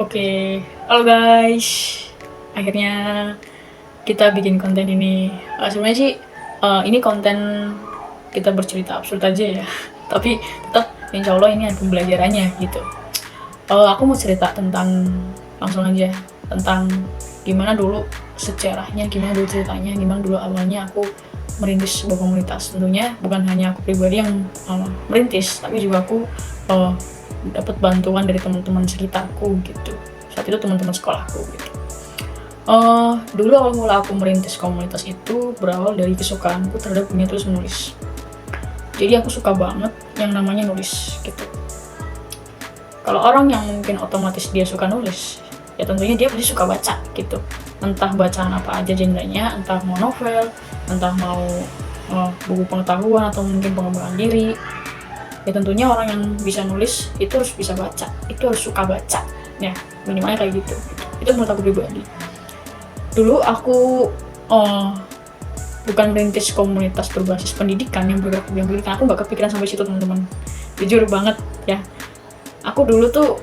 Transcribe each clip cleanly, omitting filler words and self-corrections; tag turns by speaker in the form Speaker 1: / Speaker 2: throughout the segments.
Speaker 1: Oke, halo guys. Akhirnya kita bikin konten ini. Sebenarnya sih ini konten kita bercerita absurd aja ya. Tapi tetap insya Allah ini ada pembelajarannya gitu. Aku mau cerita tentang langsung aja tentang gimana dulu sejarahnya, gimana dulu ceritanya, gimana dulu awalnya aku merintis sebuah komunitas. Tentunya bukan hanya aku pribadi yang merintis, tapi juga aku dapat bantuan dari teman-teman sekitarku gitu. Saat itu teman-teman sekolahku gitu. Dulu awal mula aku merintis komunitas itu berawal dari kesukaanku terhadap dunia tulis menulis. Jadi aku suka banget yang namanya nulis gitu. Kalau orang yang mungkin otomatis dia suka nulis, ya tentunya dia pasti suka baca gitu. Entah bacaan apa aja genrenya, entah mau novel, entah mau buku pengetahuan atau mungkin pengembangan diri. Ya tentunya orang yang bisa nulis itu harus bisa baca, itu harus suka baca ya, minimalnya kayak gitu. Itu menurut aku pribadi. Dulu aku bukan merintis komunitas berbasis pendidikan yang bergerak di bidang pendidikan. Aku nggak kepikiran sampai situ teman-teman, jujur banget ya. Aku dulu tuh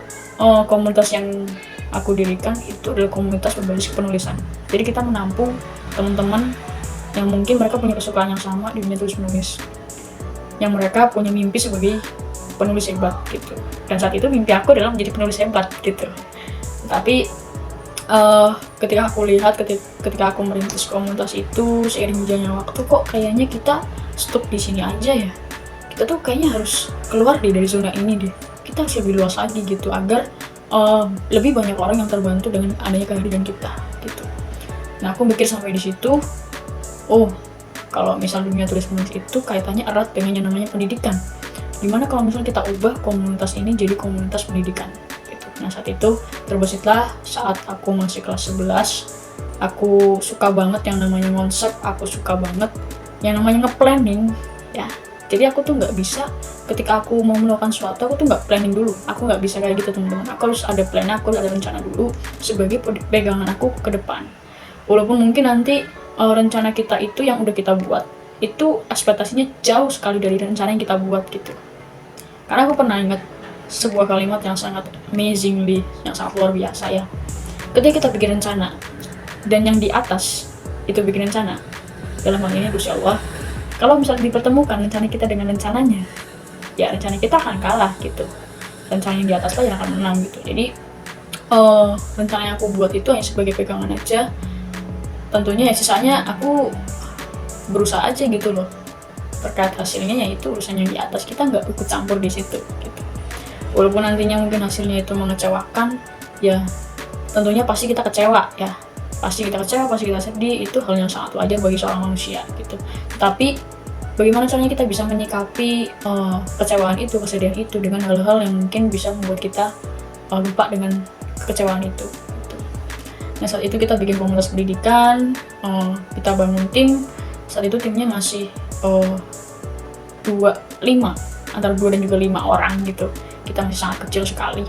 Speaker 1: komunitas yang aku dirikan itu adalah komunitas berbasis penulisan. Jadi kita menampung teman-teman yang mungkin mereka punya kesukaan yang sama di dunia tulis menulis, yang mereka punya mimpi sebagai penulis hebat gitu. Dan saat itu mimpi aku adalah menjadi penulis hebat gitu. Tapi ketika aku lihat, ketika aku merintis komunitas itu, seiring berjalannya waktu kok kayaknya kita stuck di sini aja ya. Kita tuh kayaknya harus keluar dari zona ini deh. Kita harus lebih luas lagi gitu agar lebih banyak orang yang terbantu dengan adanya kehadiran kita gitu. Nah aku mikir sampai di situ, kalau misal dunia tulis menulis itu kaitannya erat dengan yang namanya pendidikan. Gimana kalau misal kita ubah komunitas ini jadi komunitas pendidikan gitu. Nah saat itu terbesitlah saat aku masih kelas 11. Aku suka banget yang namanya konsep, aku suka banget yang namanya nge-planning ya. Jadi aku tuh nggak bisa ketika aku mau melakukan sesuatu, aku tuh nggak planning dulu. Aku nggak bisa kayak gitu teman-teman. Aku harus ada plan, aku harus ada rencana dulu sebagai pegangan aku ke depan. Walaupun mungkin nanti rencana kita itu yang udah kita buat itu ekspektasinya jauh sekali dari rencana yang kita buat gitu. Karena aku pernah ingat sebuah kalimat yang sangat amazingly, yang sangat luar biasa ya. Ketika kita bikin rencana dan yang di atas itu bikin rencana, dalam hal ini Gusti Allah, kalau misalnya dipertemukan rencana kita dengan rencananya, ya rencana kita akan kalah gitu. Rencana yang di atas lah yang akan menang gitu. Jadi rencana yang aku buat itu hanya sebagai pegangan aja. Tentunya ya sisanya aku berusaha aja gitu loh. Terkait hasilnya ya itu urusan yang di atas, kita nggak ikut campur di situ gitu. Walaupun nantinya mungkin hasilnya itu mengecewakan, ya tentunya pasti kita kecewa ya. Pasti kita kecewa, pasti kita sedih, itu hal yang sangat wajar bagi seorang manusia gitu. Tapi bagaimana caranya kita bisa menyikapi kecewaan itu, kesedihan itu dengan hal-hal yang mungkin bisa membuat kita lupa dengan kekecewaan itu gitu. Nah saat itu kita bikin komunitas pendidikan, kita bangun tim. Saat itu timnya masih 5, antara 2 dan juga 5 orang gitu. Kita masih sangat kecil sekali.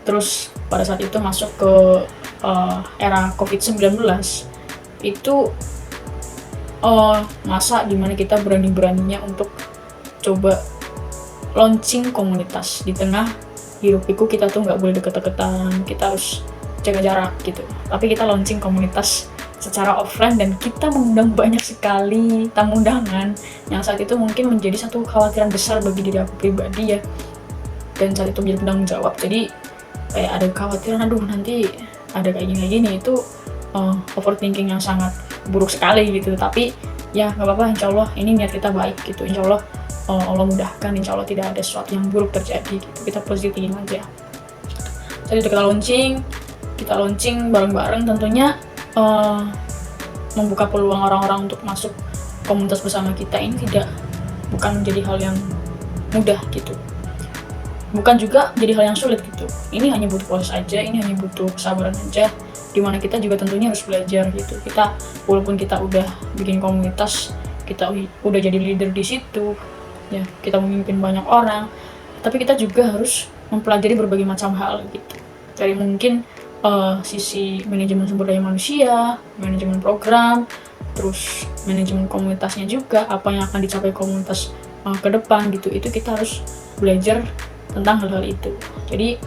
Speaker 1: Terus pada saat itu masuk ke era COVID-19, itu masa dimana kita berani-beraninya untuk coba launching komunitas. Di tengah hiruk pikuk kita tuh nggak boleh deket-deketan, kita harus jaga jarak gitu. Tapi kita launching komunitas secara offline dan kita mengundang banyak sekali tamu undangan yang saat itu mungkin menjadi satu kekhawatiran besar bagi diri aku pribadi ya. Dan saat itu menjadi penanggung jawab. Jadi kayak ada kekhawatiran, aduh nanti ada kayak gini itu overthinking yang sangat buruk sekali gitu. Tapi ya nggak apa-apa, insya Allah ini niat kita baik gitu. Insya Allah Allah mudahkan, insya Allah tidak ada sesuatu yang buruk terjadi gitu. Kita positifin aja. Saat itu kita launching bareng-bareng, tentunya membuka peluang orang-orang untuk masuk komunitas bersama kita ini bukan menjadi hal yang mudah gitu. Bukan juga jadi hal yang sulit gitu. Ini hanya butuh proses aja, ini hanya butuh kesabaran aja, dimana kita juga tentunya harus belajar gitu. Kita walaupun kita udah bikin komunitas, kita udah jadi leader di situ ya, kita memimpin banyak orang, tapi kita juga harus mempelajari berbagai macam hal gitu. Dari mungkin sisi manajemen sumber daya manusia, manajemen program, terus manajemen komunitasnya juga, apa yang akan dicapai komunitas ke depan gitu. Itu kita harus belajar tentang hal-hal itu. Jadi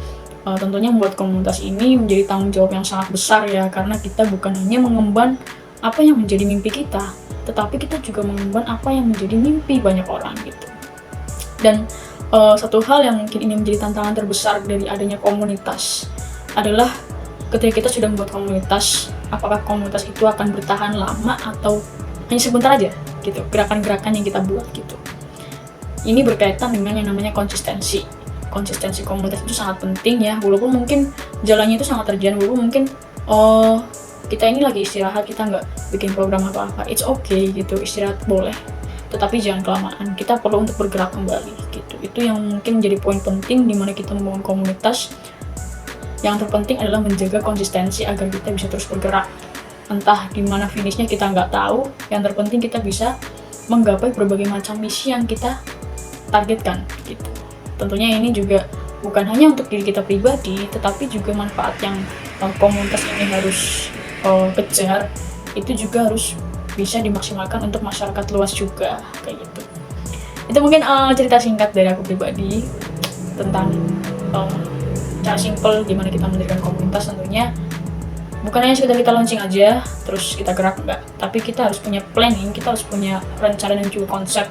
Speaker 1: Tentunya membuat komunitas ini menjadi tanggung jawab yang sangat besar ya, karena kita bukan hanya mengemban apa yang menjadi mimpi kita, tetapi kita juga mengemban apa yang menjadi mimpi banyak orang gitu. Dan satu hal yang mungkin ini menjadi tantangan terbesar dari adanya komunitas adalah ketika kita sudah membuat komunitas, apakah komunitas itu akan bertahan lama atau hanya sebentar aja gitu, gerakan-gerakan yang kita buat gitu. Ini berkaitan dengan yang namanya konsistensi komunitas itu sangat penting ya, walaupun mungkin jalannya itu sangat terjal, walaupun mungkin kita ini lagi istirahat, kita nggak bikin program apa-apa, it's okay gitu, istirahat boleh, tetapi jangan kelamaan, kita perlu untuk bergerak kembali gitu. Itu yang mungkin menjadi poin penting di mana kita membangun komunitas. Yang terpenting adalah menjaga konsistensi agar kita bisa terus bergerak, entah di mana finishnya kita nggak tahu, yang terpenting kita bisa menggapai berbagai macam misi yang kita targetkan gitu. Tentunya ini juga bukan hanya untuk diri kita pribadi, tetapi juga manfaat yang komunitas ini harus kejar itu juga harus bisa dimaksimalkan untuk masyarakat luas juga kayak gitu. Itu mungkin cerita singkat dari aku pribadi tentang cara simple gimana kita mendirikan komunitas. Tentunya bukan hanya sekedar kita launching aja terus kita gerak, enggak, tapi kita harus punya planning, kita harus punya rencana dan juga konsep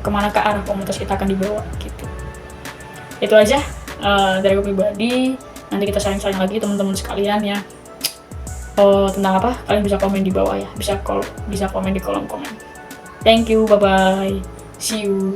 Speaker 1: kemana ke arah komunitas kita akan dibawa gitu. Itu aja dari aku pribadi. Nanti kita sharing-sharing lagi teman-teman sekalian ya, tentang apa, kalian bisa komen di bawah ya, bisa komen di kolom komen. Thank you, bye bye, see you.